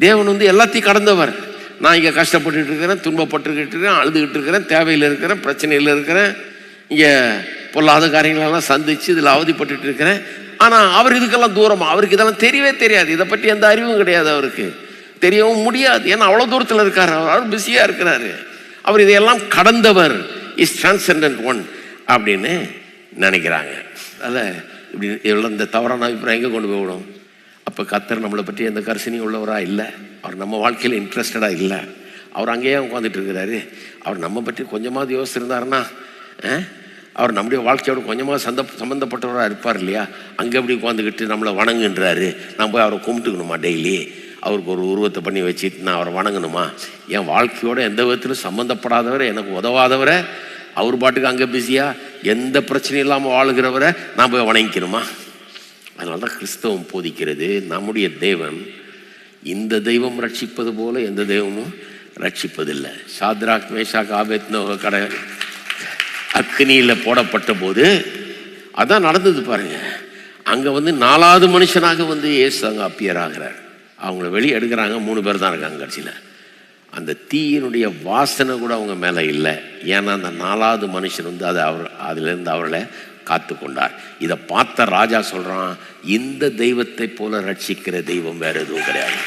தேவன் வந்து எல்லாத்தையும் கடந்தவர். நான் இங்கே கஷ்டப்பட்டுட்டு இருக்கிறேன், துன்பப்பட்டுக்கிட்டு இருக்கிறேன், அழுதுகிட்டு இருக்கிறேன், தேவையில் இருக்கிறேன், பிரச்சனையில் இருக்கிறேன், இங்கே பொல்லாத காரியங்களெல்லாம் சந்திச்சு இதில் அவதிப்பட்டு இருக்கிறேன். ஆனால் அவர் இதுக்கெல்லாம் தூரமாக, அவருக்கு இதெல்லாம் தெரியவே தெரியாது. இதை பற்றி எந்த அறிவும் கிடையாது, அவருக்கு தெரியவும் முடியாது. ஏன்னா அவ்வளோ தூரத்தில் இருக்கார், அவர் பிஸியாக இருக்கிறாரு. அவர் இதையெல்லாம் கடந்தவர், இஸ் டிரான்செண்டன்ட் ஒன் அப்படின்னு நினைக்கிறாங்க. அதில் இப்படி எவ்வளோ இந்த தவறான அபிப்பிராயம் எங்கே கொண்டு போய் விடும்? அப்போ கர்த்தர் நம்மளை பற்றி எந்த கரிசனையும் உள்ளவராக இல்லை, அவர் நம்ம வாழ்க்கையில் இன்ட்ரெஸ்டடாக இல்லை. அவர் அங்கேயே உட்காந்துட்டு இருக்கிறாரு. அவர் நம்ம பற்றி கொஞ்சமாவது யோசிச்சிருந்தாருன்னா அவர் நம்முடைய வாழ்க்கையோட கொஞ்சமாக சம்மந்தப்பட்டவராக இருப்பார் இல்லையா? அங்கே எப்படி உட்காந்துக்கிட்டு நம்மளை வணங்குன்றாரு, நான் போய் அவரை கும்பிட்டுக்கணுமா? டெய்லி அவருக்கு ஒரு உருவத்தை பண்ணி வச்சுட்டு நான் அவரை வணங்கணுமா? என் வாழ்க்கையோட எந்த விதத்திலும் சம்மந்தப்படாதவரை, எனக்கு உதவாதவரை, அவர் பாட்டுக்கு அங்கே பிஸியாக எந்த பிரச்சனையும் இல்லாமல் வாழுகிறவரை நான் போய் வணங்கிக்கணுமா? அதனால தான் கிறிஸ்தவம் போதிக்கிறது, நம்முடைய தேவன் இந்த தெய்வம் ரட்சிப்பது போல எந்த தெய்வமும் ரட்சிப்பதில்லை. சாத்ராக் மேஷாக் ஆபேத்நேகோ கடை அக்னியில் போடப்பட்ட போது அதான் நடந்தது பாருங்க. அங்கே வந்து 4வது மனுஷனாக வந்து இயேசு அங்கே அப்பியர் ஆகிறார். அவங்கள வெளியே எடுக்கிறாங்க, 3 பேர் தான் இருக்காங்க. கடைசியில் அந்த தீயினுடைய வாசனை கூட அவங்க மேலே இல்லை. ஏன்னா அந்த 4வது மனுஷன் வந்து அதிலிருந்து அவர்களை காத்து கொண்டார். இதை பார்த்த ராஜா சொல்கிறான், இந்த தெய்வத்தை போல ரட்சிக்கிற தெய்வம் வேறு எதுவும் கிடையாது.